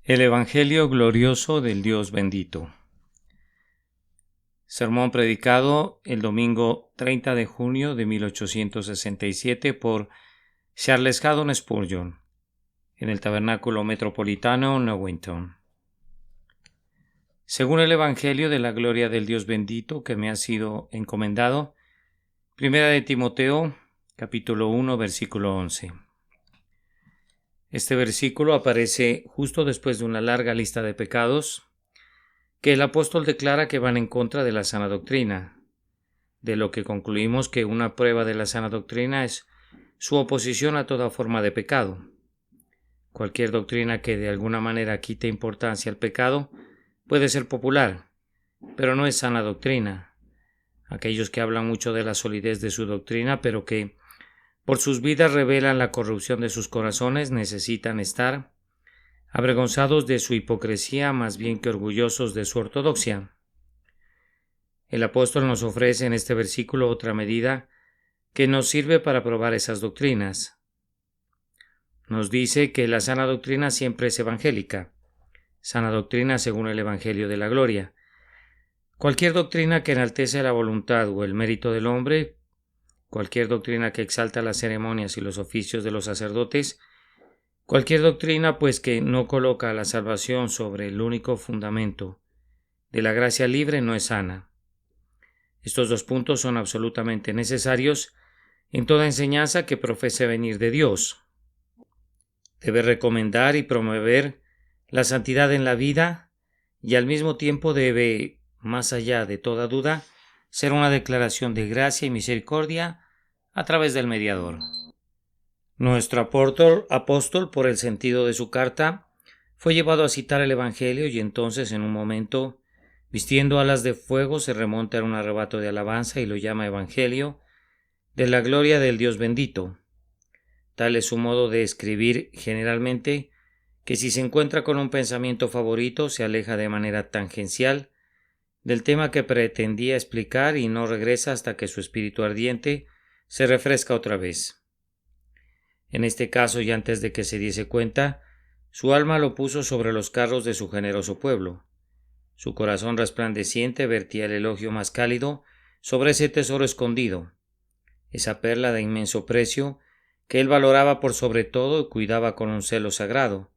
El Evangelio glorioso del Dios bendito. Sermón predicado el domingo 30 de junio de 1867 por Charles Haddon Spurgeon en el Tabernáculo Metropolitano Newington. Según el Evangelio de la gloria del Dios bendito que me ha sido encomendado, Primera de Timoteo, capítulo 1, versículo 11. Este versículo aparece justo después de una larga lista de pecados que el apóstol declara que van en contra de la sana doctrina, de lo que concluimos que una prueba de la sana doctrina es su oposición a toda forma de pecado. Cualquier doctrina que de alguna manera quite importancia al pecado puede ser popular, pero no es sana doctrina. Aquellos que hablan mucho de la solidez de su doctrina, pero que por sus vidas revelan la corrupción de sus corazones, necesitan estar avergonzados de su hipocresía más bien que orgullosos de su ortodoxia. El apóstol nos ofrece en este versículo otra medida que nos sirve para probar esas doctrinas. Nos dice que la sana doctrina siempre es evangélica, sana doctrina según el Evangelio de la gloria. Cualquier doctrina que enaltece la voluntad o el mérito del hombre, cualquier doctrina que exalta las ceremonias y los oficios de los sacerdotes, cualquier doctrina pues que no coloca la salvación sobre el único fundamento de la gracia libre no es sana. Estos dos puntos son absolutamente necesarios en toda enseñanza que profese venir de Dios. Debe recomendar y promover la santidad en la vida y al mismo tiempo debe, más allá de toda duda, ser una declaración de gracia y misericordia a través del mediador. Nuestro apóstol, por el sentido de su carta, fue llevado a citar el Evangelio y entonces, en un momento, vistiendo alas de fuego, se remonta a un arrebato de alabanza y lo llama Evangelio de la gloria del Dios bendito. Tal es su modo de escribir generalmente que si se encuentra con un pensamiento favorito se aleja de manera tangencial del tema que pretendía explicar y no regresa hasta que su espíritu ardiente se refresca otra vez. En este caso, y antes de que se diese cuenta, su alma lo puso sobre los carros de su generoso pueblo. Su corazón resplandeciente vertía el elogio más cálido sobre ese tesoro escondido, esa perla de inmenso precio que él valoraba por sobre todo y cuidaba con un celo sagrado.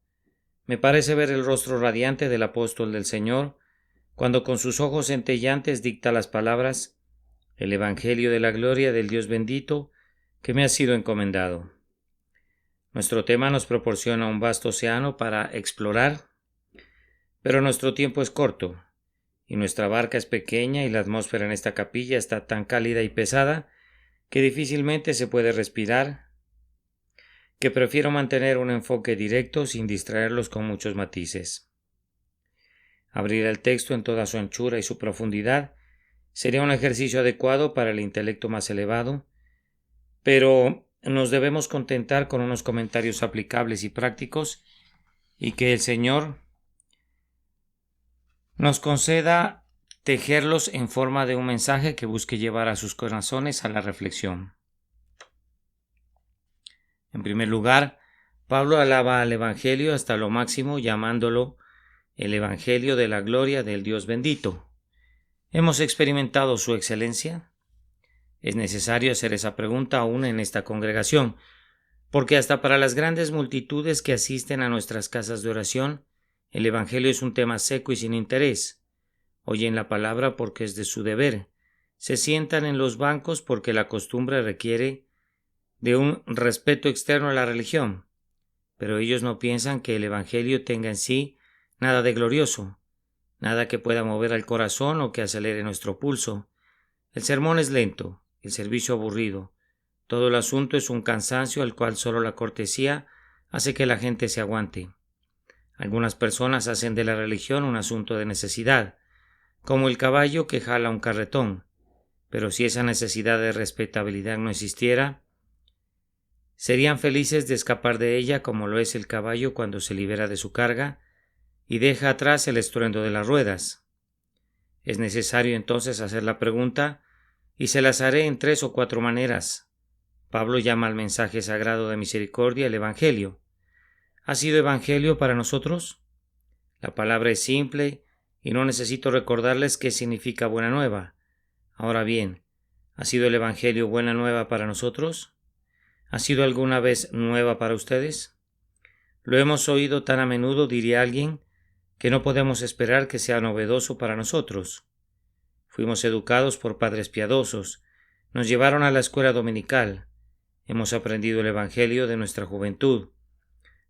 Me parece ver el rostro radiante del apóstol del Señor cuando con sus ojos centellantes dicta las palabras: el Evangelio de la gloria del Dios bendito que me ha sido encomendado. Nuestro tema nos proporciona un vasto océano para explorar, pero nuestro tiempo es corto, y nuestra barca es pequeña y la atmósfera en esta capilla está tan cálida y pesada que difícilmente se puede respirar, que prefiero mantener un enfoque directo sin distraerlos con muchos matices. Abrir el texto en toda su anchura y su profundidad sería un ejercicio adecuado para el intelecto más elevado, pero nos debemos contentar con unos comentarios aplicables y prácticos y que el Señor nos conceda tejerlos en forma de un mensaje que busque llevar a sus corazones a la reflexión. En primer lugar, Pablo alaba al Evangelio hasta lo máximo, llamándolo el Evangelio de la gloria del Dios bendito. ¿Hemos experimentado su excelencia? Es necesario hacer esa pregunta aún en esta congregación, porque hasta para las grandes multitudes que asisten a nuestras casas de oración, el Evangelio es un tema seco y sin interés. Oyen la palabra porque es de su deber. Se sientan en los bancos porque la costumbre requiere de un respeto externo a la religión. Pero ellos no piensan que el Evangelio tenga en sí nada de glorioso, nada que pueda mover al corazón o que acelere nuestro pulso. El sermón es lento, el servicio aburrido. Todo el asunto es un cansancio al cual solo la cortesía hace que la gente se aguante. Algunas personas hacen de la religión un asunto de necesidad, como el caballo que jala un carretón, pero si esa necesidad de respetabilidad no existiera, serían felices de escapar de ella como lo es el caballo cuando se libera de su carga y deja atrás el estruendo de las ruedas. Es necesario entonces hacer la pregunta, y se las haré en 3 o 4 maneras. Pablo llama al mensaje sagrado de misericordia el Evangelio. ¿Ha sido Evangelio para nosotros? La palabra es simple y no necesito recordarles qué significa buena nueva. Ahora bien, ¿ha sido el Evangelio buena nueva para nosotros? ¿Ha sido alguna vez nueva para ustedes? Lo hemos oído tan a menudo, diría alguien, que no podemos esperar que sea novedoso para nosotros. Fuimos educados por padres piadosos, nos llevaron a la escuela dominical, hemos aprendido el Evangelio de nuestra juventud.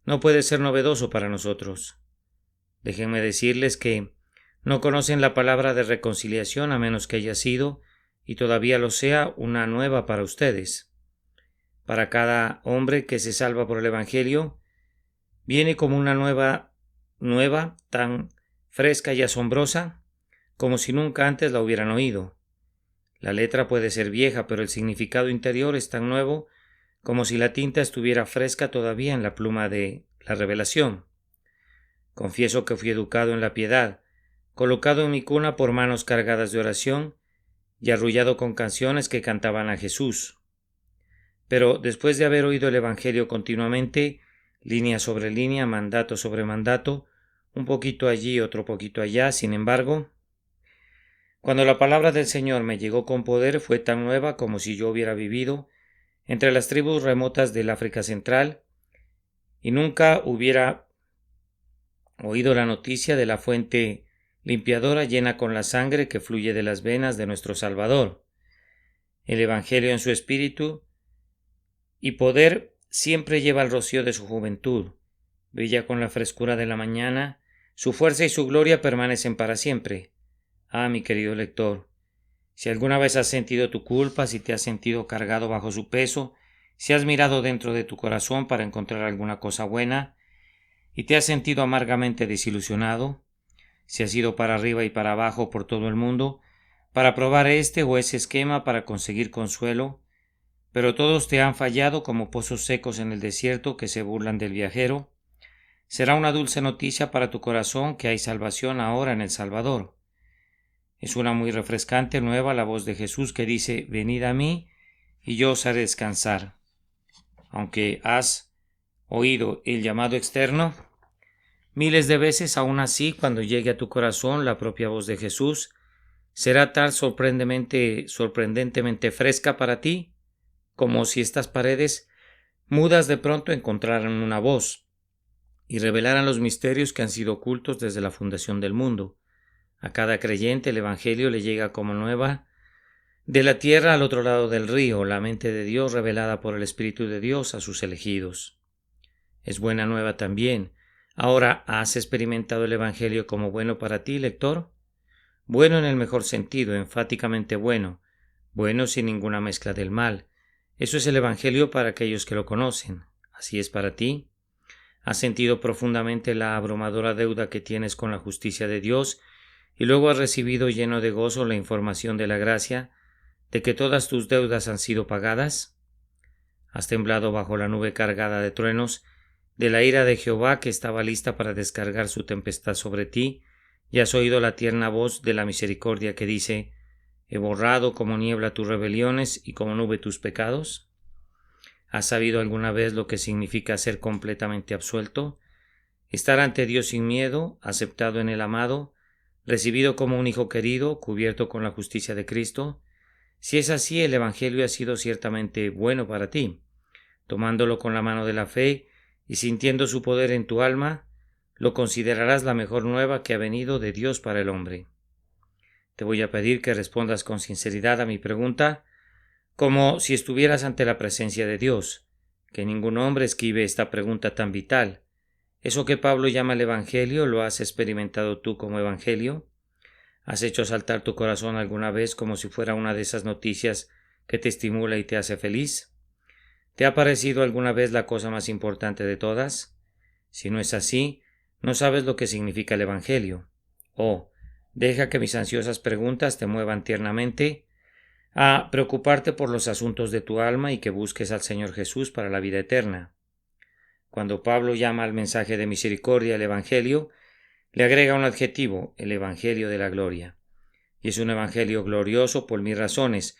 No puede ser novedoso para nosotros. Déjenme decirles que no conocen la palabra de reconciliación a menos que haya sido, y todavía lo sea, una nueva para ustedes. Para cada hombre que se salva por el Evangelio, viene como una nueva, tan fresca y asombrosa, como si nunca antes la hubieran oído. La letra puede ser vieja, pero el significado interior es tan nuevo como si la tinta estuviera fresca todavía en la pluma de la revelación. Confieso que fui educado en la piedad, colocado en mi cuna por manos cargadas de oración y arrullado con canciones que cantaban a Jesús. Pero después de haber oído el Evangelio continuamente, línea sobre línea, mandato sobre mandato, un poquito allí, otro poquito allá, sin embargo, cuando la palabra del Señor me llegó con poder, fue tan nueva como si yo hubiera vivido entre las tribus remotas del África Central y nunca hubiera oído la noticia de la fuente limpiadora llena con la sangre que fluye de las venas de nuestro Salvador. El Evangelio en su espíritu y poder siempre lleva el rocío de su juventud, brilla con la frescura de la mañana, su fuerza y su gloria permanecen para siempre. Ah, mi querido lector, si alguna vez has sentido tu culpa, si te has sentido cargado bajo su peso, si has mirado dentro de tu corazón para encontrar alguna cosa buena, y te has sentido amargamente desilusionado, si has ido para arriba y para abajo por todo el mundo, para probar este o ese esquema para conseguir consuelo, pero todos te han fallado como pozos secos en el desierto que se burlan del viajero, será una dulce noticia para tu corazón que hay salvación ahora en el Salvador. Es una muy refrescante nueva la voz de Jesús que dice: venid a mí y yo os haré descansar. Aunque has oído el llamado externo miles de veces, aún así, cuando llegue a tu corazón la propia voz de Jesús, será tan sorprendentemente fresca para ti, como si estas paredes mudas de pronto encontraran una voz y revelaran los misterios que han sido ocultos desde la fundación del mundo. A cada creyente el Evangelio le llega como nueva de la tierra al otro lado del río, la mente de Dios revelada por el Espíritu de Dios a sus elegidos. Es buena nueva también. Ahora, ¿has experimentado el Evangelio como bueno para ti, lector? Bueno en el mejor sentido, enfáticamente bueno, bueno sin ninguna mezcla del mal. Eso es el Evangelio para aquellos que lo conocen. ¿Así es para ti? ¿Has sentido profundamente la abrumadora deuda que tienes con la justicia de Dios y luego has recibido lleno de gozo la información de la gracia de que todas tus deudas han sido pagadas? ¿Has temblado bajo la nube cargada de truenos de la ira de Jehová que estaba lista para descargar su tempestad sobre ti, y has oído la tierna voz de la misericordia que dice: he borrado como niebla tus rebeliones y como nube tus pecados? ¿Has sabido alguna vez lo que significa ser completamente absuelto? Estar ante Dios sin miedo, aceptado en el amado, recibido como un hijo querido, cubierto con la justicia de Cristo. Si es así, el Evangelio ha sido ciertamente bueno para ti. Tomándolo con la mano de la fe y sintiendo su poder en tu alma, lo considerarás la mejor nueva que ha venido de Dios para el hombre. Te voy a pedir que respondas con sinceridad a mi pregunta, como si estuvieras ante la presencia de Dios. Que ningún hombre esquive esta pregunta tan vital. ¿Eso que Pablo llama el Evangelio lo has experimentado tú como Evangelio? ¿Has hecho saltar tu corazón alguna vez como si fuera una de esas noticias que te estimula y te hace feliz? ¿Te ha parecido alguna vez la cosa más importante de todas? Si no es así, no sabes lo que significa el Evangelio. Oh, deja que mis ansiosas preguntas te muevan tiernamente a preocuparte por los asuntos de tu alma y que busques al Señor Jesús para la vida eterna. Cuando Pablo llama al mensaje de misericordia el Evangelio, le agrega un adjetivo, el Evangelio de la gloria. Y es un Evangelio glorioso por mil razones,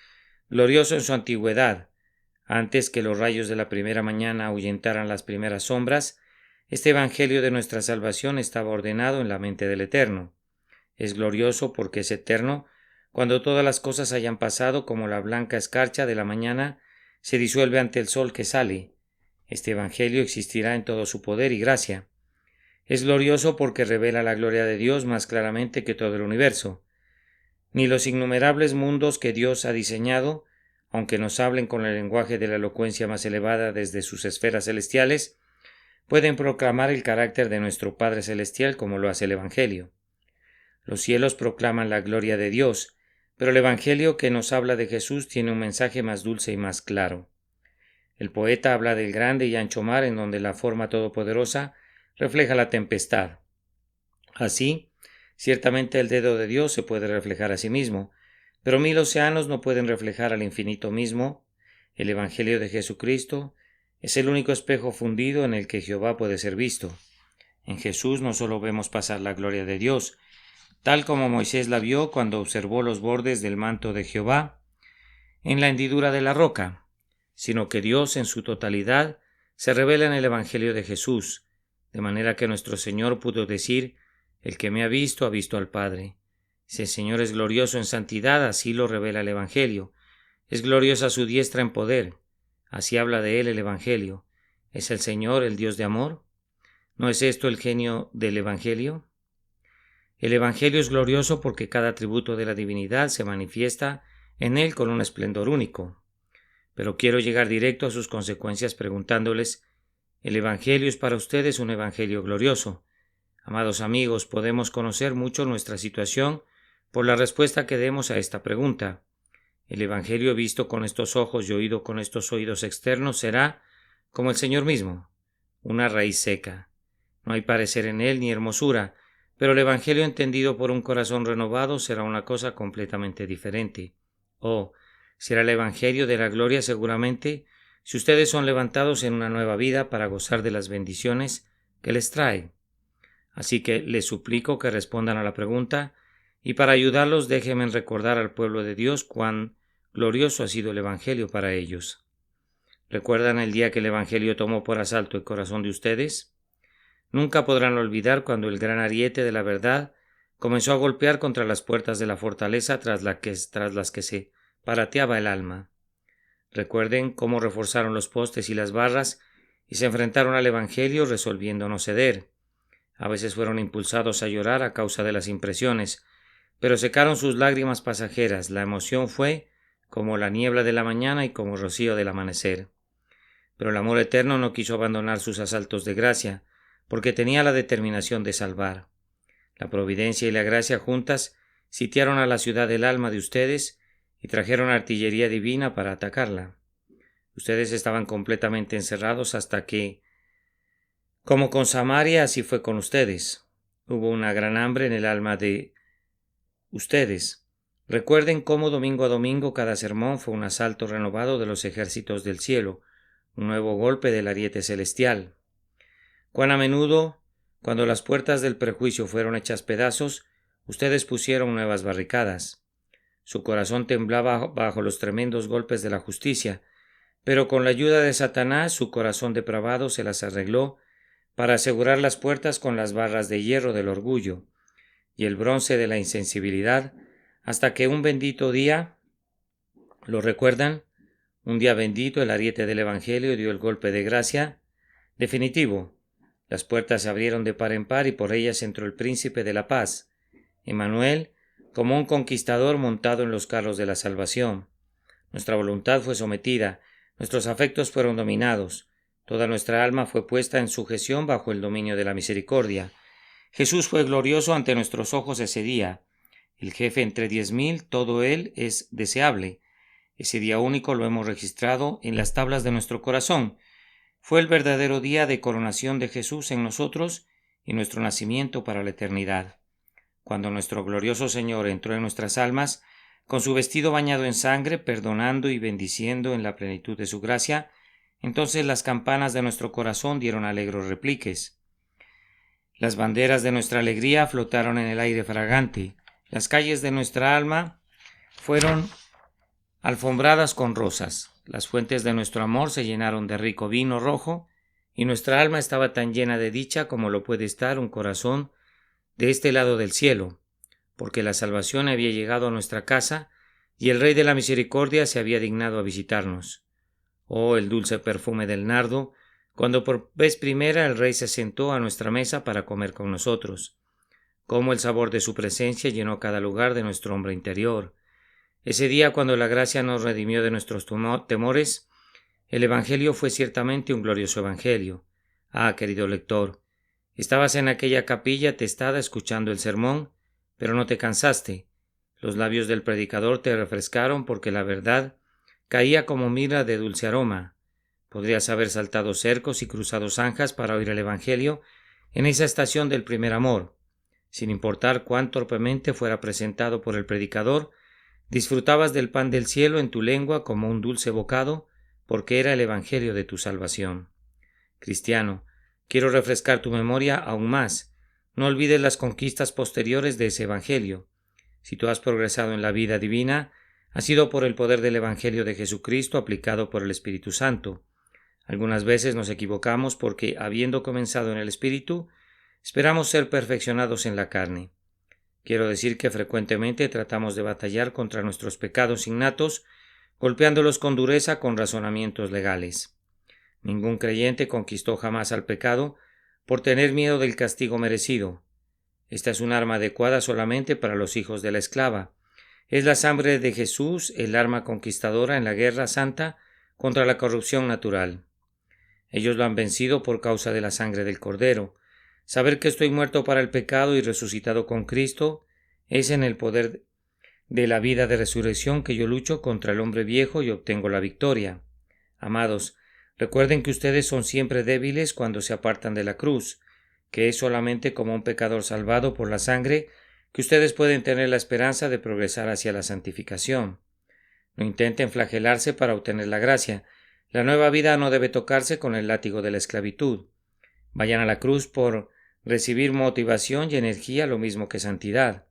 glorioso en su antigüedad. Antes que los rayos de la primera mañana ahuyentaran las primeras sombras, Este Evangelio de nuestra salvación estaba ordenado en la mente del Eterno. Es glorioso porque es eterno. Cuando todas las cosas hayan pasado, como la blanca escarcha de la mañana se disuelve ante el sol que sale, este Evangelio existirá en todo su poder y gracia. Es glorioso porque revela la gloria de Dios más claramente que todo el universo. Ni los innumerables mundos que Dios ha diseñado, aunque nos hablen con el lenguaje de la elocuencia más elevada desde sus esferas celestiales, pueden proclamar el carácter de nuestro Padre Celestial como lo hace el Evangelio. Los cielos proclaman la gloria de Dios, pero el Evangelio que nos habla de Jesús tiene un mensaje más dulce y más claro. El poeta habla del grande y ancho mar en donde la forma todopoderosa refleja la tempestad. Así, ciertamente el dedo de Dios se puede reflejar a sí mismo, pero 1000 océanos no pueden reflejar al infinito mismo. El Evangelio de Jesucristo es el único espejo fundido en el que Jehová puede ser visto. En Jesús no solo vemos pasar la gloria de Dios, tal como Moisés la vio cuando observó los bordes del manto de Jehová en la hendidura de la roca, sino que Dios en su totalidad se revela en el Evangelio de Jesús, de manera que nuestro Señor pudo decir: el que me ha visto al Padre. Si el Señor es glorioso en santidad, así lo revela el Evangelio. Es gloriosa su diestra en poder, así habla de él el Evangelio. ¿Es el Señor el Dios de amor? ¿No es esto el genio del Evangelio? El Evangelio es glorioso porque cada atributo de la divinidad se manifiesta en él con un esplendor único. Pero quiero llegar directo a sus consecuencias preguntándoles: ¿el Evangelio es para ustedes un Evangelio glorioso? Amados amigos, podemos conocer mucho nuestra situación por la respuesta que demos a esta pregunta. El Evangelio visto con estos ojos y oído con estos oídos externos será, como el Señor mismo, una raíz seca. No hay parecer en él ni hermosura, pero el Evangelio entendido por un corazón renovado será una cosa completamente diferente. Oh, será el Evangelio de la gloria seguramente si ustedes son levantados en una nueva vida para gozar de las bendiciones que les trae. Así que les suplico que respondan a la pregunta, y para ayudarlos déjenme recordar al pueblo de Dios cuán glorioso ha sido el Evangelio para ellos. ¿Recuerdan el día que el Evangelio tomó por asalto el corazón de ustedes? Nunca podrán olvidar cuando el gran ariete de la verdad comenzó a golpear contra las puertas de la fortaleza tras las que se parateaba el alma. Recuerden cómo reforzaron los postes y las barras y se enfrentaron al Evangelio resolviendo no ceder. A veces fueron impulsados a llorar a causa de las impresiones, pero secaron sus lágrimas pasajeras. La emoción fue como la niebla de la mañana y como el rocío del amanecer. Pero el amor eterno no quiso abandonar sus asaltos de gracia, porque tenía la determinación de salvar. La providencia y la gracia juntas sitiaron a la ciudad del alma de ustedes y trajeron artillería divina para atacarla. Ustedes estaban completamente encerrados hasta que, como con Samaria, así fue con ustedes. Hubo una gran hambre en el alma de ustedes. Recuerden cómo domingo a domingo cada sermón fue un asalto renovado de los ejércitos del cielo, un nuevo golpe del ariete celestial. Cuán a menudo, cuando las puertas del prejuicio fueron hechas pedazos, ustedes pusieron nuevas barricadas. Su corazón temblaba bajo los tremendos golpes de la justicia, pero con la ayuda de Satanás su corazón depravado se las arregló para asegurar las puertas con las barras de hierro del orgullo y el bronce de la insensibilidad, hasta que un bendito día, ¿lo recuerdan? Un día bendito el ariete del Evangelio dio el golpe de gracia definitivo. Las puertas se abrieron de par en par y por ellas entró el príncipe de la paz, Emmanuel, como un conquistador montado en los carros de la salvación. Nuestra voluntad fue sometida, nuestros afectos fueron dominados, toda nuestra alma fue puesta en sujeción bajo el dominio de la misericordia. Jesús fue glorioso ante nuestros ojos ese día. El jefe entre 10,000, todo él es deseable. Ese día único lo hemos registrado en las tablas de nuestro corazón. Fue el verdadero día de coronación de Jesús en nosotros y nuestro nacimiento para la eternidad. Cuando nuestro glorioso Señor entró en nuestras almas, con su vestido bañado en sangre, perdonando y bendiciendo en la plenitud de su gracia, entonces las campanas de nuestro corazón dieron alegres repliques. Las banderas de nuestra alegría flotaron en el aire fragante. Las calles de nuestra alma fueron alfombradas con rosas. Las fuentes de nuestro amor se llenaron de rico vino rojo y nuestra alma estaba tan llena de dicha como lo puede estar un corazón de este lado del cielo, porque la salvación había llegado a nuestra casa y el Rey de la Misericordia se había dignado a visitarnos. Oh, el dulce perfume del nardo, cuando por vez primera el Rey se sentó a nuestra mesa para comer con nosotros. Cómo el sabor de su presencia llenó cada lugar de nuestro hombre interior. Ese día, cuando la gracia nos redimió de nuestros temores, el Evangelio fue ciertamente un glorioso Evangelio. Ah, querido lector, estabas en aquella capilla testada escuchando el sermón, pero no te cansaste. Los labios del predicador te refrescaron porque la verdad caía como mirra de dulce aroma. Podrías haber saltado cercos y cruzado zanjas para oír el Evangelio en esa estación del primer amor. Sin importar cuán torpemente fuera presentado por el predicador, disfrutabas del pan del cielo en tu lengua como un dulce bocado, porque era el Evangelio de tu salvación. Cristiano, quiero refrescar tu memoria aún más. No olvides las conquistas posteriores de ese Evangelio. Si tú has progresado en la vida divina, ha sido por el poder del Evangelio de Jesucristo aplicado por el Espíritu Santo. Algunas veces nos equivocamos porque, habiendo comenzado en el Espíritu, esperamos ser perfeccionados en la carne. Quiero decir que frecuentemente tratamos de batallar contra nuestros pecados innatos, golpeándolos con dureza con razonamientos legales. Ningún creyente conquistó jamás al pecado por tener miedo del castigo merecido. Esta es un arma adecuada solamente para los hijos de la esclava. Es la sangre de Jesús el arma conquistadora en la guerra santa contra la corrupción natural. Ellos lo han vencido por causa de la sangre del Cordero. Saber que estoy muerto para el pecado y resucitado con Cristo es en el poder de la vida de resurrección que yo lucho contra el hombre viejo y obtengo la victoria. Amados, recuerden que ustedes son siempre débiles cuando se apartan de la cruz, que es solamente como un pecador salvado por la sangre que ustedes pueden tener la esperanza de progresar hacia la santificación. No intenten flagelarse para obtener la gracia. La nueva vida no debe tocarse con el látigo de la esclavitud. Vayan a la cruz por recibir motivación y energía lo mismo que santidad.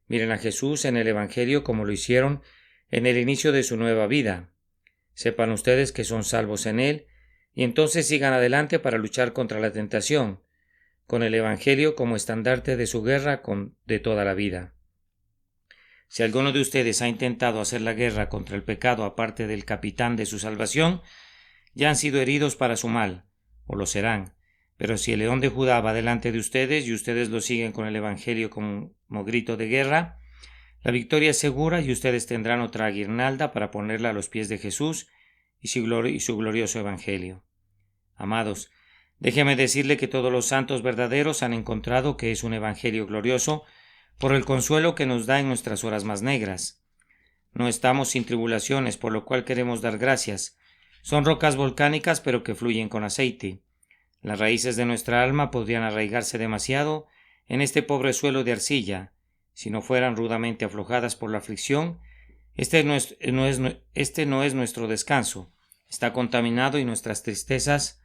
Miren a Jesús en el Evangelio como lo hicieron en el inicio de su nueva vida. Sepan ustedes que son salvos en Él y entonces sigan adelante para luchar contra la tentación, con el Evangelio como estandarte de su guerra de toda la vida. Si alguno de ustedes ha intentado hacer la guerra contra el pecado aparte del capitán de su salvación, ya han sido heridos para su mal, o lo serán. Pero si el león de Judá va delante de ustedes y ustedes lo siguen con el Evangelio como grito de guerra, la victoria es segura y ustedes tendrán otra guirnalda para ponerla a los pies de Jesús y su glorioso Evangelio. Amados, déjeme decirle que todos los santos verdaderos han encontrado que es un Evangelio glorioso por el consuelo que nos da en nuestras horas más negras. No estamos sin tribulaciones, por lo cual queremos dar gracias. Son rocas volcánicas pero que fluyen con aceite. Las raíces de nuestra alma podrían arraigarse demasiado en este pobre suelo de arcilla. Si no fueran rudamente aflojadas por la aflicción, este no es nuestro descanso. Está contaminado y nuestras tristezas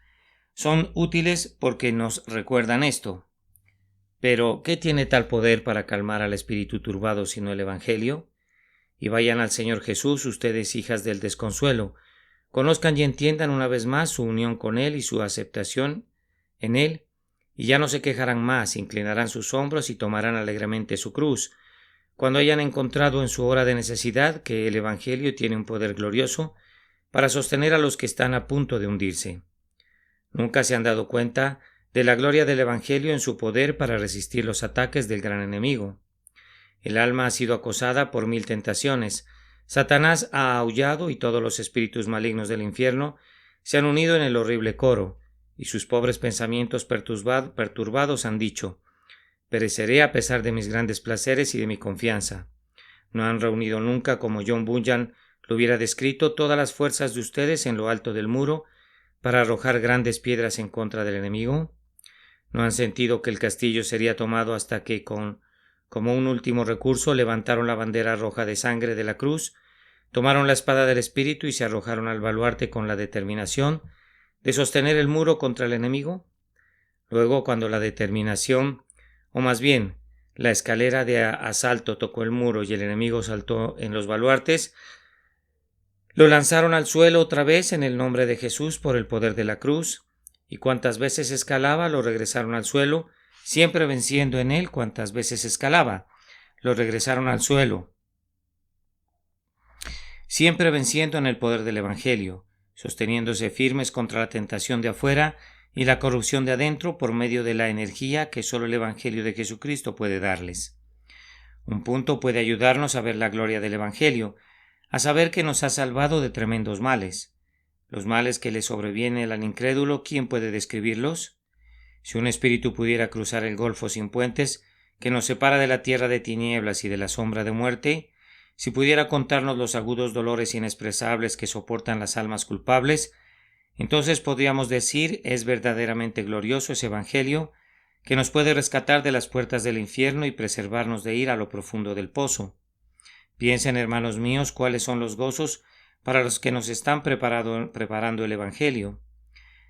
son útiles porque nos recuerdan esto. Pero, ¿qué tiene tal poder para calmar al espíritu turbado sino el Evangelio? Y vayan al Señor Jesús, ustedes hijas del desconsuelo. Conozcan y entiendan una vez más su unión con Él y su aceptación en Él, y ya no se quejarán más, inclinarán sus hombros y tomarán alegremente su cruz, cuando hayan encontrado en su hora de necesidad que el Evangelio tiene un poder glorioso para sostener a los que están a punto de hundirse. Nunca se han dado cuenta de la gloria del Evangelio en su poder para resistir los ataques del gran enemigo. El alma ha sido acosada por 1000 tentaciones. Satanás ha aullado y todos los espíritus malignos del infierno se han unido en el horrible coro, y sus pobres pensamientos perturbados han dicho: pereceré a pesar de mis grandes placeres y de mi confianza. No han reunido nunca, como John Bunyan lo hubiera descrito, todas las fuerzas de ustedes en lo alto del muro para arrojar grandes piedras en contra del enemigo. No han sentido que el castillo sería tomado hasta que, como un último recurso, levantaron la bandera roja de sangre de la cruz, tomaron la espada del Espíritu y se arrojaron al baluarte con la determinación de sostener el muro contra el enemigo. Luego, cuando la determinación, o más bien, la escalera de asalto tocó el muro y el enemigo saltó en los baluartes, lo lanzaron al suelo otra vez en el nombre de Jesús por el poder de la cruz, y cuantas veces escalaba lo regresaron al suelo, siempre venciendo en él cuantas veces escalaba, lo regresaron al suelo, siempre venciendo en el poder del Evangelio, sosteniéndose firmes contra la tentación de afuera y la corrupción de adentro por medio de la energía que solo el Evangelio de Jesucristo puede darles. Un punto puede ayudarnos a ver la gloria del Evangelio, a saber que nos ha salvado de tremendos males. Los males que le sobrevienen al incrédulo, ¿quién puede describirlos? Si un espíritu pudiera cruzar el golfo sin puentes, que nos separa de la tierra de tinieblas y de la sombra de muerte, si pudiera contarnos los agudos dolores inexpresables que soportan las almas culpables, entonces podríamos decir es verdaderamente glorioso ese Evangelio que nos puede rescatar de las puertas del infierno y preservarnos de ir a lo profundo del pozo. Piensen, hermanos míos, cuáles son los gozos para los que nos están preparando el Evangelio.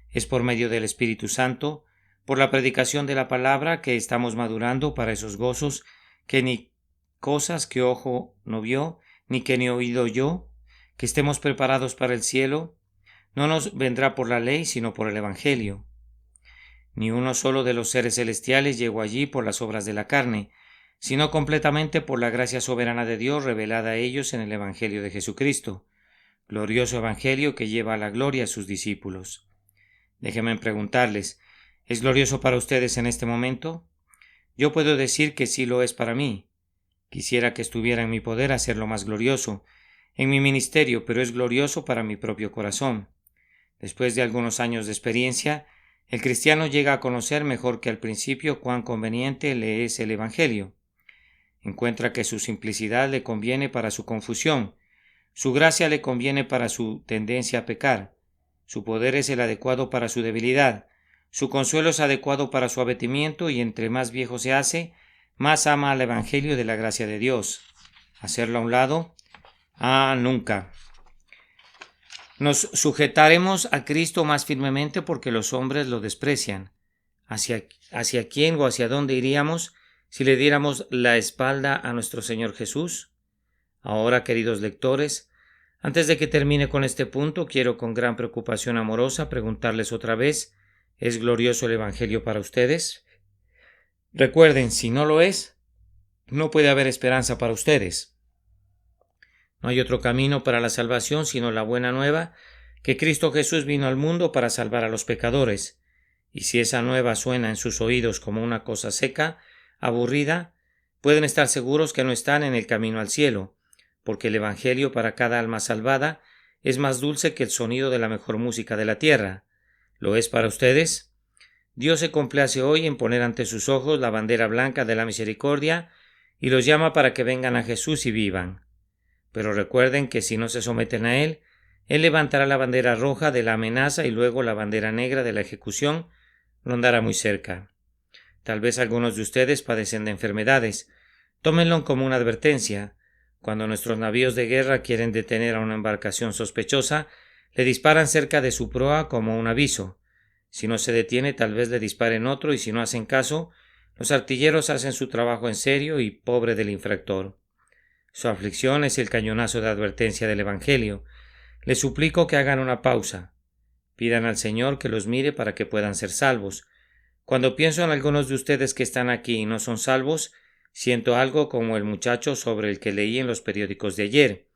Es por medio del Espíritu Santo, por la predicación de la palabra, que estamos madurando para esos gozos que ni cosas que ojo no vio, ni que ni oído oyó, que estemos preparados para el cielo. No nos vendrá por la ley, sino por el Evangelio. Ni uno solo de los seres celestiales llegó allí por las obras de la carne, sino completamente por la gracia soberana de Dios revelada a ellos en el Evangelio de Jesucristo, glorioso Evangelio que lleva a la gloria a sus discípulos. Déjenme preguntarles, ¿es glorioso para ustedes en este momento? Yo puedo decir que sí lo es para mí. Quisiera que estuviera en mi poder hacerlo más glorioso, en mi ministerio, pero es glorioso para mi propio corazón. Después de algunos años de experiencia, el cristiano llega a conocer mejor que al principio cuán conveniente le es el Evangelio. Encuentra que su simplicidad le conviene para su confusión, su gracia le conviene para su tendencia a pecar, su poder es el adecuado para su debilidad, su consuelo es adecuado para su abatimiento y entre más viejo se hace, más ama al Evangelio de la gracia de Dios. Hacerlo a un lado, nunca. Nos sujetaremos a Cristo más firmemente porque los hombres lo desprecian. ¿Hacia quién o hacia dónde iríamos si le diéramos la espalda a nuestro Señor Jesús? Ahora, queridos lectores, antes de que termine con este punto, quiero con gran preocupación amorosa preguntarles otra vez, ¿es glorioso el Evangelio para ustedes? Recuerden, si no lo es, no puede haber esperanza para ustedes. No hay otro camino para la salvación sino la buena nueva, que Cristo Jesús vino al mundo para salvar a los pecadores. Y si esa nueva suena en sus oídos como una cosa seca, aburrida, pueden estar seguros que no están en el camino al cielo, porque el Evangelio para cada alma salvada es más dulce que el sonido de la mejor música de la tierra. ¿Lo es para ustedes? Dios se complace hoy en poner ante sus ojos la bandera blanca de la misericordia y los llama para que vengan a Jesús y vivan. Pero recuerden que si no se someten a Él levantará la bandera roja de la amenaza y luego la bandera negra de la ejecución rondará muy cerca. Tal vez algunos de ustedes padecen de enfermedades. Tómenlo como una advertencia. Cuando nuestros navíos de guerra quieren detener a una embarcación sospechosa, le disparan cerca de su proa como un aviso. Si no se detiene, tal vez le disparen otro y si no hacen caso, los artilleros hacen su trabajo en serio y pobre del infractor. Su aflicción es el cañonazo de advertencia del Evangelio. Les suplico que hagan una pausa. Pidan al Señor que los mire para que puedan ser salvos. Cuando pienso en algunos de ustedes que están aquí y no son salvos, siento algo como el muchacho sobre el que leí en los periódicos de ayer.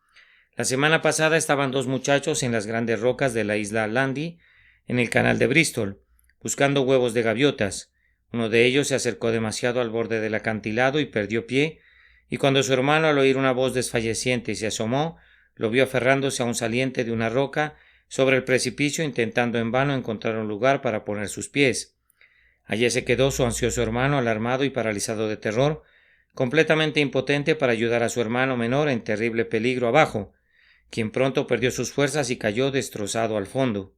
La semana pasada estaban dos muchachos en las grandes rocas de la isla Landy, en el canal de Bristol, buscando huevos de gaviotas. Uno de ellos se acercó demasiado al borde del acantilado y perdió pie, y cuando su hermano, al oír una voz desfalleciente, se asomó, lo vio aferrándose a un saliente de una roca sobre el precipicio, intentando en vano encontrar un lugar para poner sus pies. Allí se quedó su ansioso hermano, alarmado y paralizado de terror, completamente impotente para ayudar a su hermano menor en terrible peligro abajo, quien pronto perdió sus fuerzas y cayó destrozado al fondo.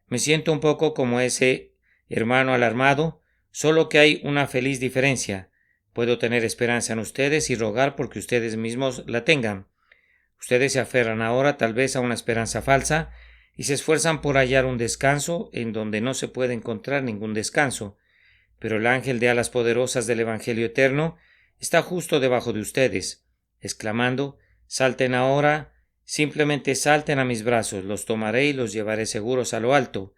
Me siento un poco como ese hermano alarmado, solo que hay una feliz diferencia. Puedo tener esperanza en ustedes y rogar porque ustedes mismos la tengan. Ustedes se aferran ahora tal vez a una esperanza falsa y se esfuerzan por hallar un descanso en donde no se puede encontrar ningún descanso, pero el ángel de alas poderosas del Evangelio eterno está justo debajo de ustedes, exclamando: «Salten ahora, simplemente salten a mis brazos, los tomaré y los llevaré seguros a lo alto».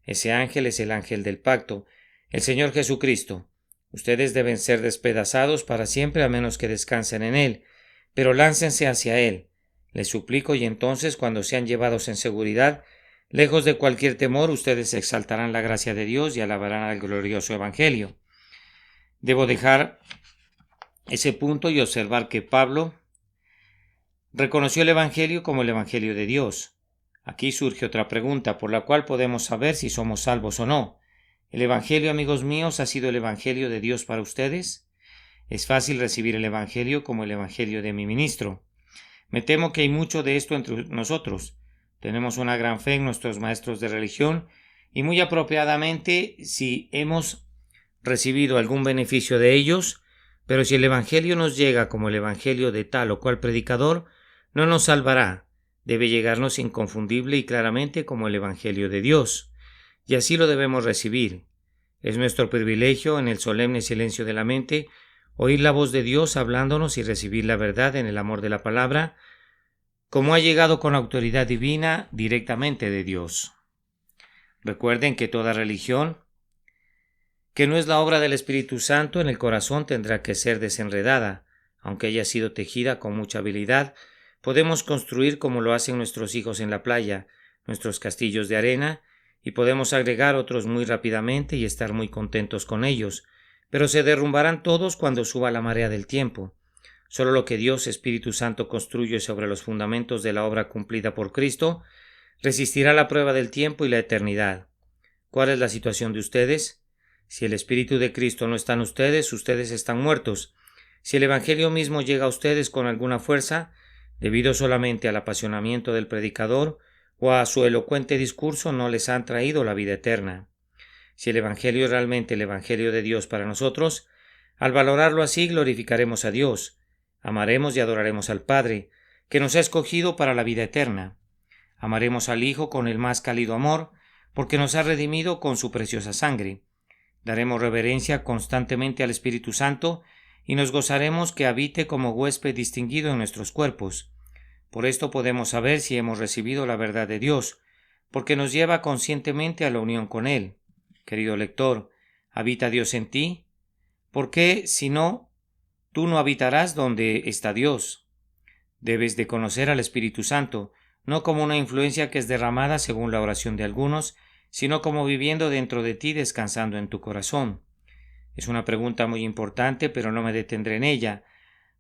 Ese ángel es el ángel del pacto, el Señor Jesucristo. Ustedes deben ser despedazados para siempre a menos que descansen en Él, pero láncense hacia Él. Les suplico, y entonces, cuando sean llevados en seguridad, lejos de cualquier temor, ustedes exaltarán la gracia de Dios y alabarán al glorioso Evangelio. Debo dejar ese punto y observar que Pablo reconoció el Evangelio como el Evangelio de Dios. Aquí surge otra pregunta por la cual podemos saber si somos salvos o no. ¿El Evangelio, amigos míos, ha sido el Evangelio de Dios para ustedes? Es fácil recibir el Evangelio como el Evangelio de mi ministro. Me temo que hay mucho de esto entre nosotros. Tenemos una gran fe en nuestros maestros de religión y muy apropiadamente si hemos recibido algún beneficio de ellos, pero si el Evangelio nos llega como el Evangelio de tal o cual predicador, no nos salvará. Debe llegarnos inconfundible y claramente como el Evangelio de Dios, y así lo debemos recibir. Es nuestro privilegio, en el solemne silencio de la mente, oír la voz de Dios hablándonos y recibir la verdad en el amor de la palabra, como ha llegado con autoridad divina directamente de Dios. Recuerden que toda religión que no es la obra del Espíritu Santo en el corazón tendrá que ser desenredada. Aunque haya sido tejida con mucha habilidad, podemos construir como lo hacen nuestros hijos en la playa, nuestros castillos de arena, y podemos agregar otros muy rápidamente y estar muy contentos con ellos, pero se derrumbarán todos cuando suba la marea del tiempo. Solo lo que Dios Espíritu Santo construye sobre los fundamentos de la obra cumplida por Cristo resistirá la prueba del tiempo y la eternidad. ¿Cuál es la situación de ustedes? Si el Espíritu de Cristo no está en ustedes, ustedes están muertos. Si el Evangelio mismo llega a ustedes con alguna fuerza, debido solamente al apasionamiento del predicador o a su elocuente discurso, no les han traído la vida eterna. Si el Evangelio es realmente el Evangelio de Dios para nosotros, al valorarlo así glorificaremos a Dios, amaremos y adoraremos al Padre, que nos ha escogido para la vida eterna. Amaremos al Hijo con el más cálido amor, porque nos ha redimido con su preciosa sangre. Daremos reverencia constantemente al Espíritu Santo y nos gozaremos que habite como huésped distinguido en nuestros cuerpos. Por esto podemos saber si hemos recibido la verdad de Dios, porque nos lleva conscientemente a la unión con Él. Querido lector, ¿habita Dios en ti? ¿Por qué, si no, tú no habitarás donde está Dios? Debes de conocer al Espíritu Santo, no como una influencia que es derramada según la oración de algunos, sino como viviendo dentro de ti, descansando en tu corazón. Es una pregunta muy importante, pero no me detendré en ella,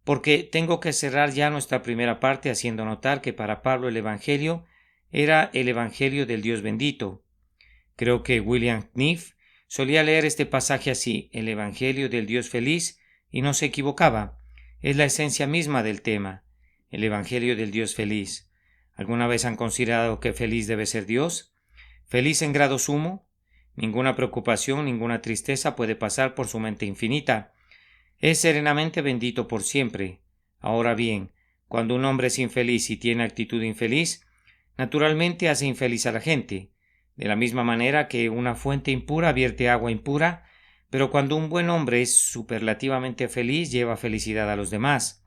porque tengo que cerrar ya nuestra primera parte haciendo notar que para Pablo el Evangelio era el Evangelio del Dios bendito. Creo que William Kniff solía leer este pasaje así, el Evangelio del Dios feliz, y no se equivocaba. Es la esencia misma del tema, el Evangelio del Dios feliz. ¿Alguna vez han considerado que feliz debe ser Dios? Feliz en grado sumo, ninguna preocupación, ninguna tristeza puede pasar por su mente infinita. Es serenamente bendito por siempre. Ahora bien, cuando un hombre es infeliz y tiene actitud infeliz, naturalmente hace infeliz a la gente, de la misma manera que una fuente impura vierte agua impura, pero cuando un buen hombre es superlativamente feliz, lleva felicidad a los demás.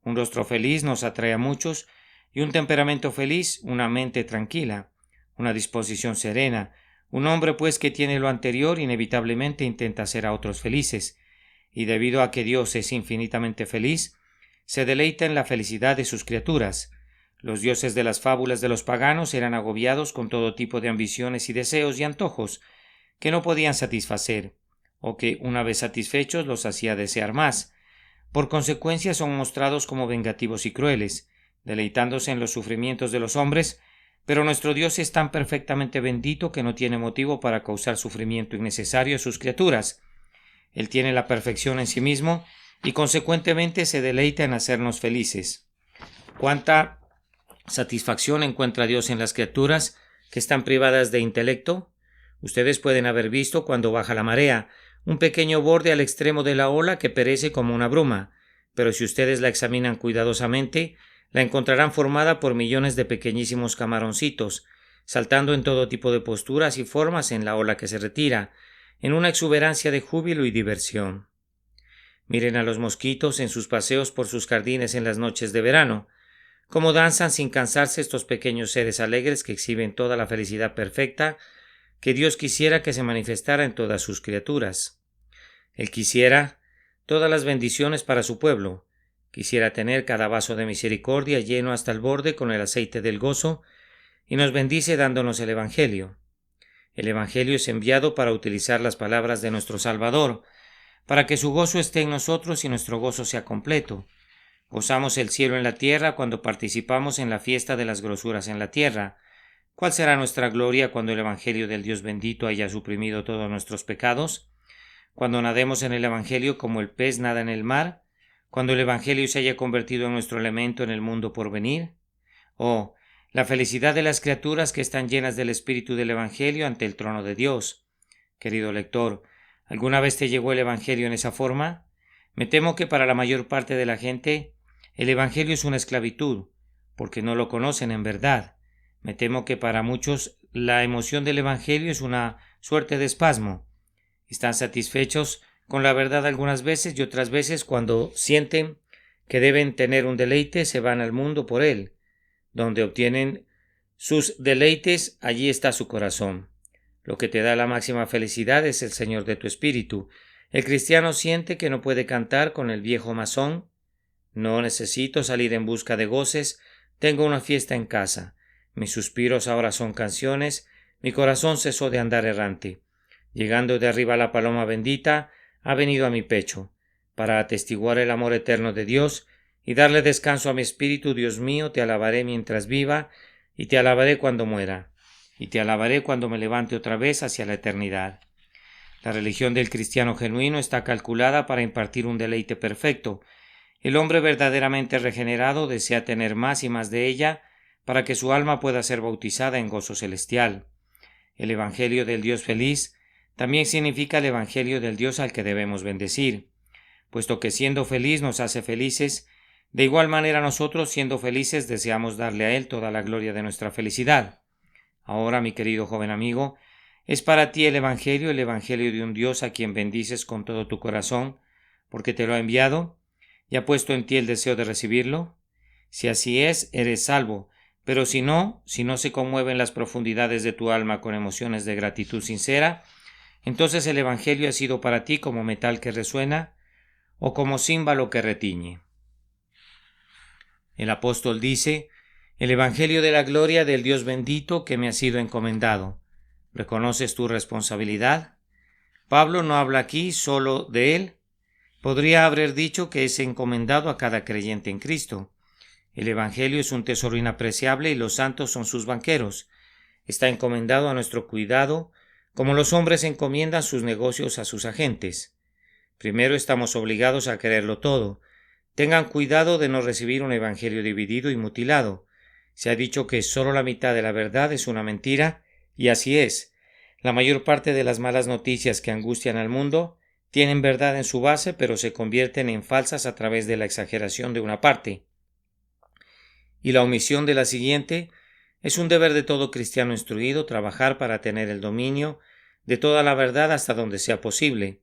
Un rostro feliz nos atrae a muchos, y un temperamento feliz, una mente tranquila, una disposición serena. Un hombre, pues, que tiene lo anterior, inevitablemente intenta hacer a otros felices, y debido a que Dios es infinitamente feliz, se deleita en la felicidad de sus criaturas. Los dioses de las fábulas de los paganos eran agobiados con todo tipo de ambiciones y deseos y antojos que no podían satisfacer, o que, una vez satisfechos, los hacía desear más. Por consecuencia, son mostrados como vengativos y crueles, deleitándose en los sufrimientos de los hombres, pero nuestro Dios es tan perfectamente bendito que no tiene motivo para causar sufrimiento innecesario a sus criaturas. Él tiene la perfección en sí mismo y consecuentemente se deleita en hacernos felices. ¿Cuánta satisfacción encuentra Dios en las criaturas que están privadas de intelecto? Ustedes pueden haber visto cuando baja la marea un pequeño borde al extremo de la ola que perece como una bruma, pero si ustedes la examinan cuidadosamente, la encontrarán formada por millones de pequeñísimos camaroncitos, saltando en todo tipo de posturas y formas en la ola que se retira, en una exuberancia de júbilo y diversión. Miren a los mosquitos en sus paseos por sus jardines en las noches de verano, cómo danzan sin cansarse estos pequeños seres alegres que exhiben toda la felicidad perfecta que Dios quisiera que se manifestara en todas sus criaturas. Él quisiera todas las bendiciones para su pueblo. Quisiera tener cada vaso de misericordia lleno hasta el borde con el aceite del gozo, y nos bendice dándonos el Evangelio. El Evangelio es enviado para utilizar las palabras de nuestro Salvador, para que su gozo esté en nosotros y nuestro gozo sea completo. Gozamos el cielo en la tierra cuando participamos en la fiesta de las grosuras en la tierra. ¿Cuál será nuestra gloria cuando el Evangelio del Dios bendito haya suprimido todos nuestros pecados? Cuando nademos en el Evangelio como el pez nada en el mar, cuando el Evangelio se haya convertido en nuestro elemento en el mundo por venir. Oh, la felicidad de las criaturas que están llenas del espíritu del Evangelio ante el trono de Dios. Querido lector, ¿alguna vez te llegó el Evangelio en esa forma? Me temo que para la mayor parte de la gente el Evangelio es una esclavitud, porque no lo conocen en verdad. Me temo que para muchos la emoción del Evangelio es una suerte de espasmo. Están satisfechos con la verdad algunas veces y otras veces, cuando sienten que deben tener un deleite, se van al mundo por él. Donde obtienen sus deleites, allí está su corazón. Lo que te da la máxima felicidad es el Señor de tu espíritu. El cristiano siente que no puede cantar con el viejo masón. No necesito salir en busca de goces, tengo una fiesta en casa. Mis suspiros ahora son canciones, mi corazón cesó de andar errante. Llegando de arriba la paloma bendita, ha venido a mi pecho, para atestiguar el amor eterno de Dios y darle descanso a mi espíritu. Dios mío, te alabaré mientras viva, y te alabaré cuando muera, y te alabaré cuando me levante otra vez hacia la eternidad. La religión del cristiano genuino está calculada para impartir un deleite perfecto. El hombre verdaderamente regenerado desea tener más y más de ella, para que su alma pueda ser bautizada en gozo celestial. El Evangelio del Dios feliz también significa el Evangelio del Dios al que debemos bendecir. Puesto que siendo feliz nos hace felices, de igual manera nosotros, siendo felices, deseamos darle a Él toda la gloria de nuestra felicidad. Ahora, mi querido joven amigo, es para ti el Evangelio de un Dios a quien bendices con todo tu corazón, porque te lo ha enviado y ha puesto en ti el deseo de recibirlo. Si así es, eres salvo, pero si no se conmueven las profundidades de tu alma con emociones de gratitud sincera, entonces el Evangelio ha sido para ti como metal que resuena o como címbalo que retiñe. El apóstol dice: el Evangelio de la gloria del Dios bendito que me ha sido encomendado. ¿Reconoces tu responsabilidad? Pablo no habla aquí solo de él. Podría haber dicho que es encomendado a cada creyente en Cristo. El Evangelio es un tesoro inapreciable y los santos son sus banqueros. Está encomendado a nuestro cuidado, como los hombres encomiendan sus negocios a sus agentes. Primero estamos obligados a quererlo todo. Tengan cuidado de no recibir un evangelio dividido y mutilado. Se ha dicho que solo la mitad de la verdad es una mentira, y así es. La mayor parte de las malas noticias que angustian al mundo tienen verdad en su base, pero se convierten en falsas a través de la exageración de una parte y la omisión de la siguiente. Es un deber de todo cristiano instruido trabajar para tener el dominio de toda la verdad hasta donde sea posible.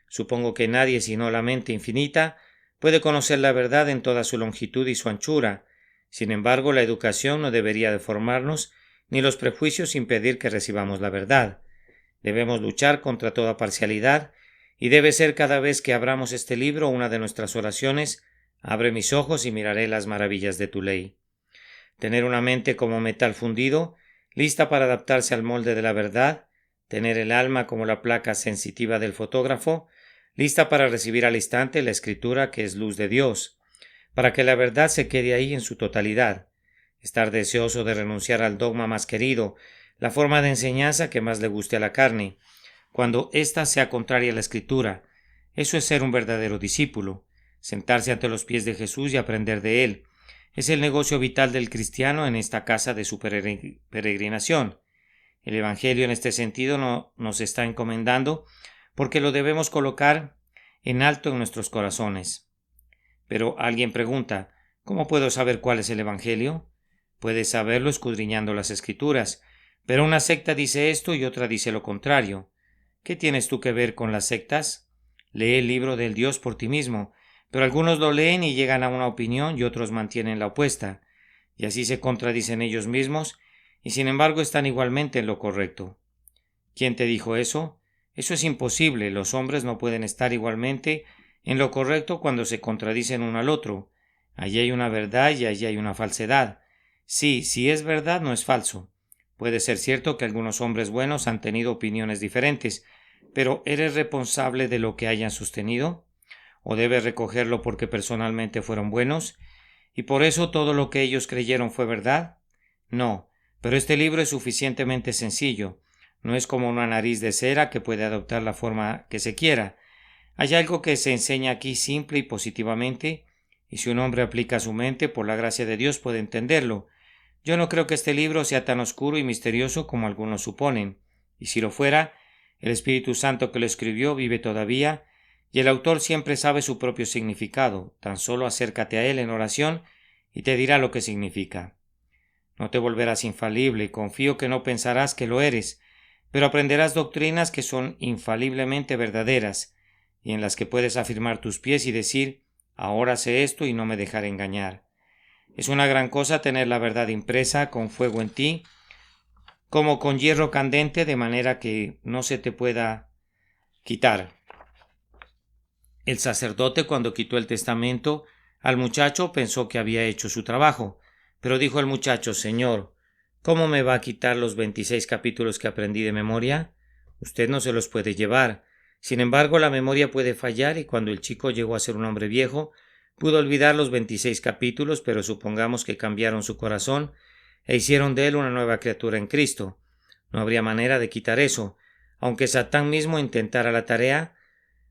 Supongo que nadie, sino la mente infinita, puede conocer la verdad en toda su longitud y su anchura. Sin embargo, la educación no debería deformarnos, ni los prejuicios impedir que recibamos la verdad. Debemos luchar contra toda parcialidad, y debe ser cada vez que abramos este libro una de nuestras oraciones: abre mis ojos y miraré las maravillas de tu ley. Tener una mente como metal fundido, lista para adaptarse al molde de la verdad, tener el alma como la placa sensitiva del fotógrafo, lista para recibir al instante la escritura que es luz de Dios, para que la verdad se quede ahí en su totalidad, estar deseoso de renunciar al dogma más querido, la forma de enseñanza que más le guste a la carne, cuando ésta sea contraria a la escritura. Eso es ser un verdadero discípulo, sentarse ante los pies de Jesús y aprender de él. Es el negocio vital del cristiano en esta casa de su peregrinación. El Evangelio en este sentido no nos está encomendando porque lo debemos colocar en alto en nuestros corazones. Pero alguien pregunta: ¿cómo puedo saber cuál es el Evangelio? Puedes saberlo escudriñando las Escrituras, pero una secta dice esto y otra dice lo contrario. ¿Qué tienes tú que ver con las sectas? Lee el libro del Dios por ti mismo. Pero algunos lo leen y llegan a una opinión y otros mantienen la opuesta, y así se contradicen ellos mismos y sin embargo están igualmente en lo correcto. ¿Quién te dijo eso? Eso es imposible. Los hombres no pueden estar igualmente en lo correcto cuando se contradicen uno al otro. Allí hay una verdad y allí hay una falsedad. Sí, si es verdad, no es falso. Puede ser cierto que algunos hombres buenos han tenido opiniones diferentes, pero ¿eres responsable de lo que hayan sostenido? ¿O debes recogerlo porque personalmente fueron buenos? ¿Y por eso todo lo que ellos creyeron fue verdad? No, pero este libro es suficientemente sencillo. No es como una nariz de cera que puede adoptar la forma que se quiera. Hay algo que se enseña aquí simple y positivamente, y si un hombre aplica su mente, por la gracia de Dios puede entenderlo. Yo no creo que este libro sea tan oscuro y misterioso como algunos suponen, y si lo fuera, el Espíritu Santo que lo escribió vive todavía, y el autor siempre sabe su propio significado. Tan solo acércate a él en oración y te dirá lo que significa. No te volverás infalible, confío que no pensarás que lo eres, pero aprenderás doctrinas que son infaliblemente verdaderas, y en las que puedes afirmar tus pies y decir, ahora sé esto y no me dejaré engañar. Es una gran cosa tener la verdad impresa con fuego en ti, como con hierro candente, de manera que no se te pueda quitar. El sacerdote, cuando quitó el testamento al muchacho, pensó que había hecho su trabajo, pero dijo el muchacho, Señor, ¿cómo me va a quitar los 26 capítulos que aprendí de memoria? Usted no se los puede llevar. Sin embargo, la memoria puede fallar y cuando el chico llegó a ser un hombre viejo, pudo olvidar los 26 capítulos, pero supongamos que cambiaron su corazón e hicieron de él una nueva criatura en Cristo. No habría manera de quitar eso. Aunque Satán mismo intentara la tarea,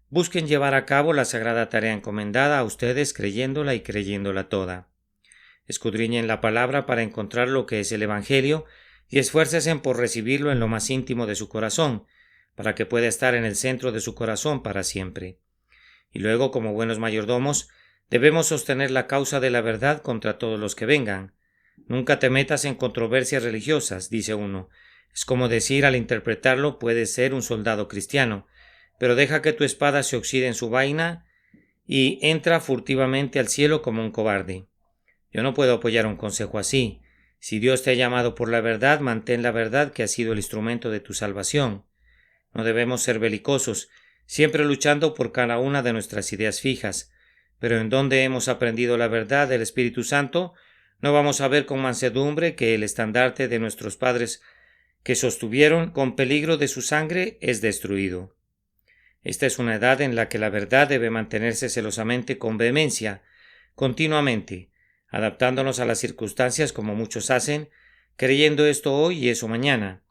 busquen llevar a cabo la sagrada tarea encomendada a ustedes creyéndola y creyéndola toda. Escudriñen la palabra para encontrar lo que es el Evangelio y esfuércense por recibirlo en lo más íntimo de su corazón, para que pueda estar en el centro de su corazón para siempre. Y luego, como buenos mayordomos, debemos sostener la causa de la verdad contra todos los que vengan. Nunca te metas en controversias religiosas, dice uno. Es como decir al interpretarlo puedes ser un soldado cristiano, pero deja que tu espada se oxide en su vaina y entra furtivamente al cielo como un cobarde. Yo no puedo apoyar un consejo así. Si Dios te ha llamado por la verdad, mantén la verdad que ha sido el instrumento de tu salvación. No debemos ser belicosos, siempre luchando por cada una de nuestras ideas fijas, pero en donde hemos aprendido la verdad del Espíritu Santo, no vamos a ver con mansedumbre que el estandarte de nuestros padres que sostuvieron con peligro de su sangre es destruido. Esta es una edad en la que la verdad debe mantenerse celosamente con vehemencia, continuamente, adaptándonos a las circunstancias como muchos hacen, creyendo esto hoy y eso mañana.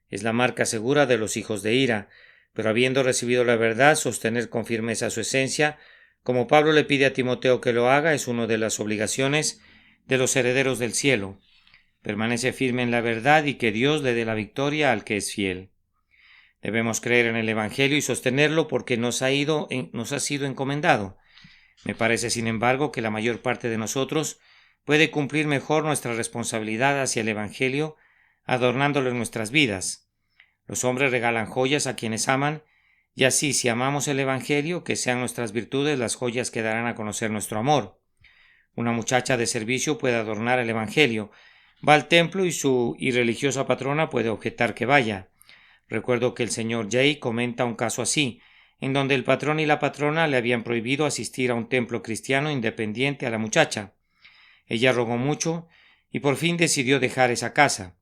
Es la marca segura de los hijos de ira, pero habiendo recibido la verdad, sostener con firmeza su esencia, como Pablo le pide a Timoteo que lo haga, es una de las obligaciones de los herederos del cielo. Permanece firme en la verdad y que Dios le dé la victoria al que es fiel. Debemos creer en el Evangelio y sostenerlo porque nos ha sido encomendado. Me parece, sin embargo, que la mayor parte de nosotros puede cumplir mejor nuestra responsabilidad hacia el Evangelio, adornándolo en nuestras vidas. Los hombres regalan joyas a quienes aman, y así, si amamos el Evangelio, que sean nuestras virtudes las joyas que darán a conocer nuestro amor. Una muchacha de servicio puede adornar el Evangelio, va al templo y su irreligiosa patrona puede objetar que vaya. Recuerdo que el señor Jay comenta un caso así, en donde el patrón y la patrona le habían prohibido asistir a un templo cristiano independiente a la muchacha. Ella rogó mucho y por fin decidió dejar esa casa.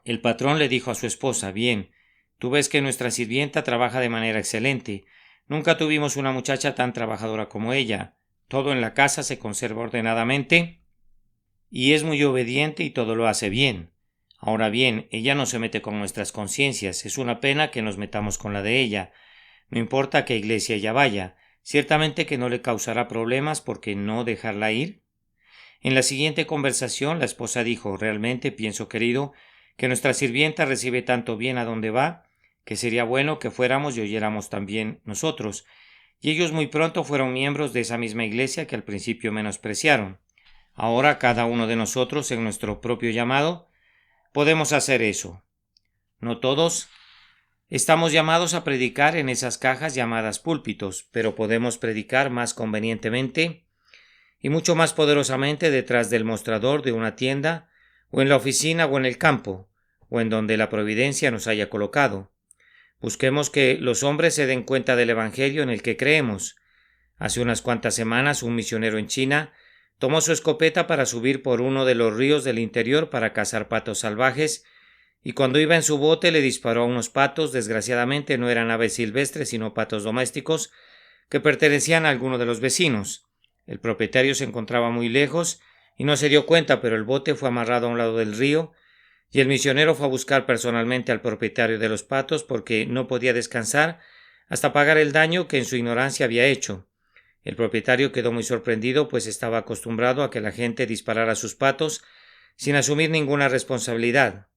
El patrón le dijo a su esposa, bien, tú ves que nuestra sirvienta trabaja de manera excelente. Nunca tuvimos una muchacha tan trabajadora como ella. Todo en la casa se conserva ordenadamente y es muy obediente y todo lo hace bien. Ahora bien, ella no se mete con nuestras conciencias. Es una pena que nos metamos con la de ella. No importa a qué iglesia ella vaya. Ciertamente que no le causará problemas porque no dejarla ir. En la siguiente conversación, la esposa dijo, realmente pienso, querido, que nuestra sirvienta recibe tanto bien a donde va, que sería bueno que fuéramos y oyéramos también nosotros. Y ellos muy pronto fueron miembros de esa misma iglesia que al principio menospreciaron. Ahora cada uno de nosotros, en nuestro propio llamado, podemos hacer eso. No todos estamos llamados a predicar en esas cajas llamadas púlpitos, pero podemos predicar más convenientemente y mucho más poderosamente detrás del mostrador de una tienda, o en la oficina o en el campo, o en donde la providencia nos haya colocado. Busquemos que los hombres se den cuenta del Evangelio en el que creemos. Hace unas cuantas semanas, un misionero en China tomó su escopeta para subir por uno de los ríos del interior para cazar patos salvajes, y cuando iba en su bote le disparó a unos patos. Desgraciadamente no eran aves silvestres, sino patos domésticos, que pertenecían a alguno de los vecinos. El propietario se encontraba muy lejos y no se dio cuenta, pero el bote fue amarrado a un lado del río, y el misionero fue a buscar personalmente al propietario de los patos porque no podía descansar hasta pagar el daño que en su ignorancia había hecho. El propietario quedó muy sorprendido, pues estaba acostumbrado a que la gente disparara a sus patos sin asumir ninguna responsabilidad,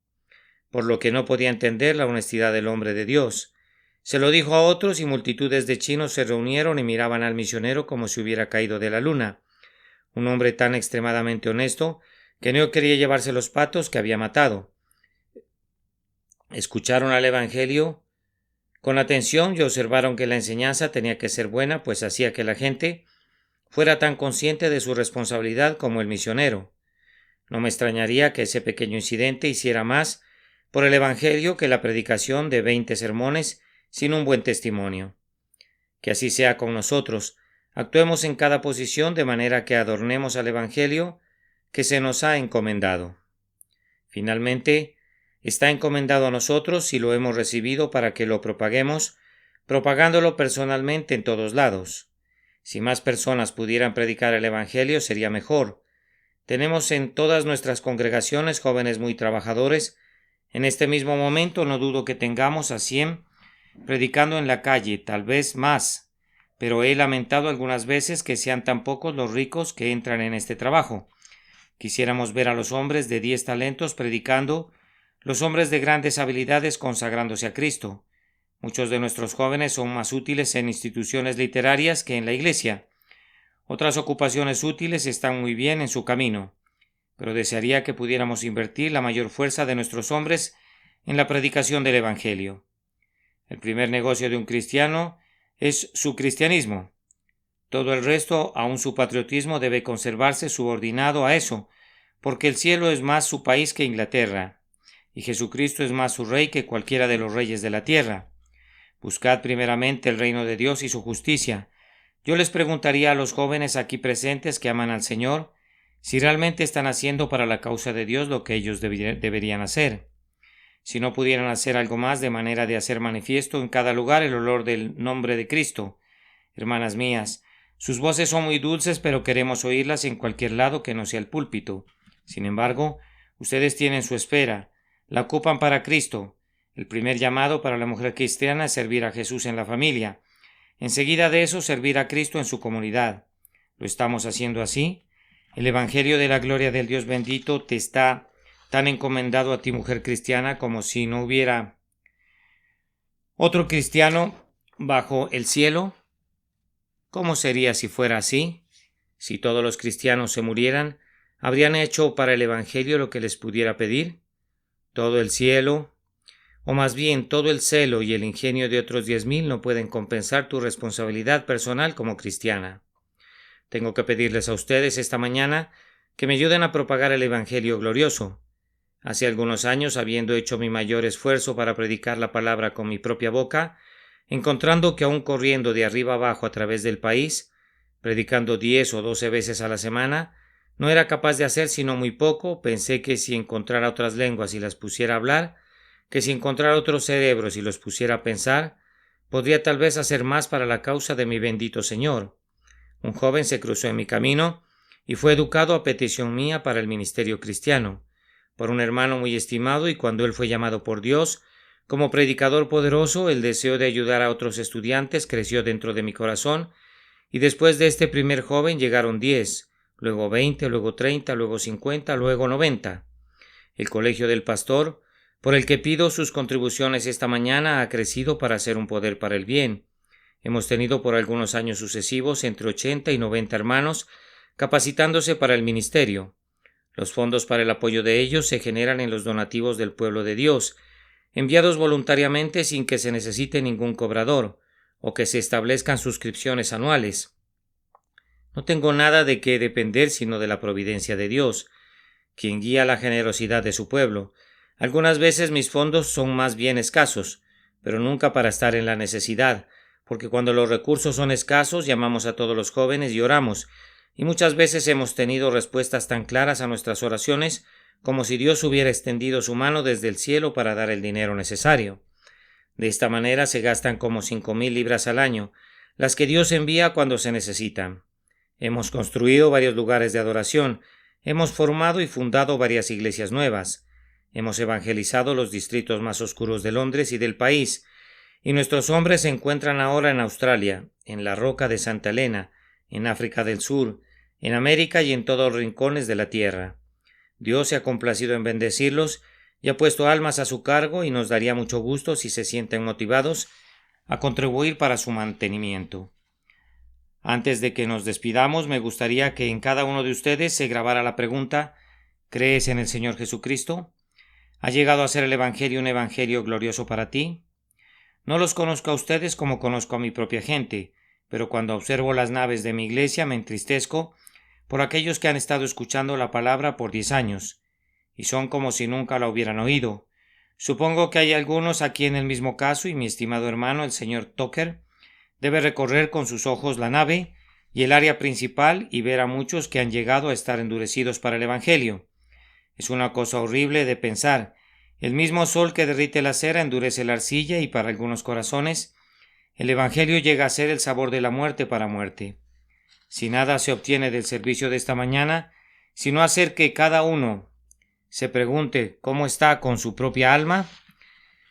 por lo que no podía entender la honestidad del hombre de Dios. Se lo dijo a otros y multitudes de chinos se reunieron y miraban al misionero como si hubiera caído de la luna. Un hombre tan extremadamente honesto que no quería llevarse los patos que había matado. Escucharon al Evangelio con atención y observaron que la enseñanza tenía que ser buena, pues hacía que la gente fuera tan consciente de su responsabilidad como el misionero. No me extrañaría que ese pequeño incidente hiciera más por el Evangelio que la predicación de 20 sermones sin un buen testimonio. Que así sea con nosotros. Actuemos en cada posición de manera que adornemos al Evangelio que se nos ha encomendado. Finalmente, está encomendado a nosotros si lo hemos recibido para que lo propaguemos, propagándolo personalmente en todos lados. Si más personas pudieran predicar el Evangelio sería mejor. Tenemos en todas nuestras congregaciones jóvenes muy trabajadores. En este mismo momento no dudo que tengamos a 100 predicando en la calle, tal vez más, pero he lamentado algunas veces que sean tan pocos los ricos que entran en este trabajo. Quisiéramos ver a los hombres de 10 talentos predicando, los hombres de grandes habilidades consagrándose a Cristo. Muchos de nuestros jóvenes son más útiles en instituciones literarias que en la iglesia. Otras ocupaciones útiles están muy bien en su camino, pero desearía que pudiéramos invertir la mayor fuerza de nuestros hombres en la predicación del Evangelio. El primer negocio de un cristiano es su cristianismo. Todo el resto, aun su patriotismo, debe conservarse subordinado a eso, porque el cielo es más su país que Inglaterra, y Jesucristo es más su rey que cualquiera de los reyes de la tierra. Buscad primeramente el reino de Dios y su justicia. Yo les preguntaría a los jóvenes aquí presentes que aman al Señor si realmente están haciendo para la causa de Dios lo que ellos deberían hacer. Si no pudieran hacer algo más de manera de hacer manifiesto en cada lugar el olor del nombre de Cristo. Hermanas mías, sus voces son muy dulces, pero queremos oírlas en cualquier lado que no sea el púlpito. Sin embargo, ustedes tienen su esfera, la ocupan para Cristo. El primer llamado para la mujer cristiana es servir a Jesús en la familia. Enseguida de eso, servir a Cristo en su comunidad. ¿Lo estamos haciendo así? El Evangelio de la gloria del Dios bendito te está tan encomendado a ti, mujer cristiana, como si no hubiera otro cristiano bajo el cielo. ¿Cómo sería si fuera así? Si todos los cristianos se murieran, ¿habrían hecho para el Evangelio lo que les pudiera pedir? Todo el cielo, o más bien todo el celo y el ingenio de otros 10,000 no pueden compensar tu responsabilidad personal como cristiana. Tengo que pedirles a ustedes esta mañana que me ayuden a propagar el Evangelio glorioso. Hace algunos años, habiendo hecho mi mayor esfuerzo para predicar la palabra con mi propia boca, encontrando que aún corriendo de arriba abajo a través del país, predicando 10 o 12 veces a la semana, no era capaz de hacer sino muy poco, pensé que si encontrara otras lenguas y las pusiera a hablar, que si encontrara otros cerebros y los pusiera a pensar, podría tal vez hacer más para la causa de mi bendito Señor. Un joven se cruzó en mi camino y fue educado a petición mía para el ministerio cristiano, por un hermano muy estimado, y cuando él fue llamado por Dios como predicador poderoso, el deseo de ayudar a otros estudiantes creció dentro de mi corazón, y después de este primer joven llegaron 10, luego 20, luego 30, luego 50, luego 90. El colegio del pastor, por el que pido sus contribuciones esta mañana, ha crecido para ser un poder para el bien. Hemos tenido por algunos años sucesivos entre 80 y 90 hermanos capacitándose para el ministerio. Los fondos para el apoyo de ellos se generan en los donativos del pueblo de Dios, enviados voluntariamente sin que se necesite ningún cobrador, o que se establezcan suscripciones anuales. No tengo nada de qué depender sino de la providencia de Dios, quien guía la generosidad de su pueblo. Algunas veces mis fondos son más bien escasos, pero nunca para estar en la necesidad, porque cuando los recursos son escasos llamamos a todos los jóvenes y oramos, y muchas veces hemos tenido respuestas tan claras a nuestras oraciones como si Dios hubiera extendido su mano desde el cielo para dar el dinero necesario. De esta manera se gastan como 5,000 libras al año, las que Dios envía cuando se necesitan. Hemos construido varios lugares de adoración, hemos formado y fundado varias iglesias nuevas, hemos evangelizado los distritos más oscuros de Londres y del país, y nuestros hombres se encuentran ahora en Australia, en la Roca de Santa Elena, en África del Sur, en América y en todos los rincones de la tierra. Dios se ha complacido en bendecirlos y ha puesto almas a su cargo, y nos daría mucho gusto si se sienten motivados a contribuir para su mantenimiento. Antes de que nos despidamos, me gustaría que en cada uno de ustedes se grabara la pregunta: ¿crees en el Señor Jesucristo? ¿Ha llegado a ser el Evangelio un Evangelio glorioso para ti? No los conozco a ustedes como conozco a mi propia gente, pero cuando observo las naves de mi iglesia me entristezco por aquellos que han estado escuchando la palabra por 10 años, y son como si nunca la hubieran oído. Supongo que hay algunos aquí en el mismo caso, y mi estimado hermano, el señor Tucker, debe recorrer con sus ojos la nave y el área principal y ver a muchos que han llegado a estar endurecidos para el Evangelio. Es una cosa horrible de pensar. El mismo sol que derrite la cera endurece la arcilla, y para algunos corazones el Evangelio llega a ser el sabor de la muerte para muerte. Si nada se obtiene del servicio de esta mañana, sino hacer que cada uno se pregunte cómo está con su propia alma,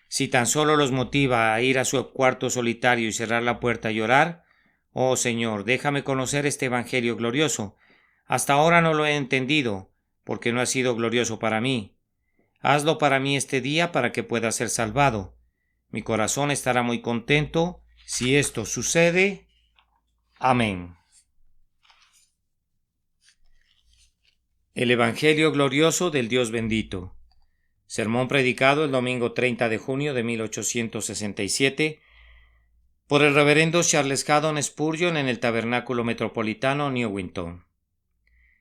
si tan solo los motiva a ir a su cuarto solitario y cerrar la puerta y orar: oh Señor, déjame conocer este Evangelio glorioso. Hasta ahora no lo he entendido, porque no ha sido glorioso para mí. Hazlo para mí este día para que pueda ser salvado. Mi corazón estará muy contento si esto sucede. Amén. El Evangelio glorioso del Dios bendito. Sermón predicado el domingo 30 de junio de 1867 por el reverendo Charles Haddon Spurgeon en el Tabernáculo Metropolitano, Newington.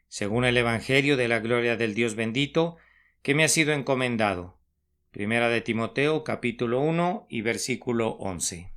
Según el Evangelio de la gloria del Dios bendito que me ha sido encomendado. Primera de Timoteo, capítulo 1 y versículo 11.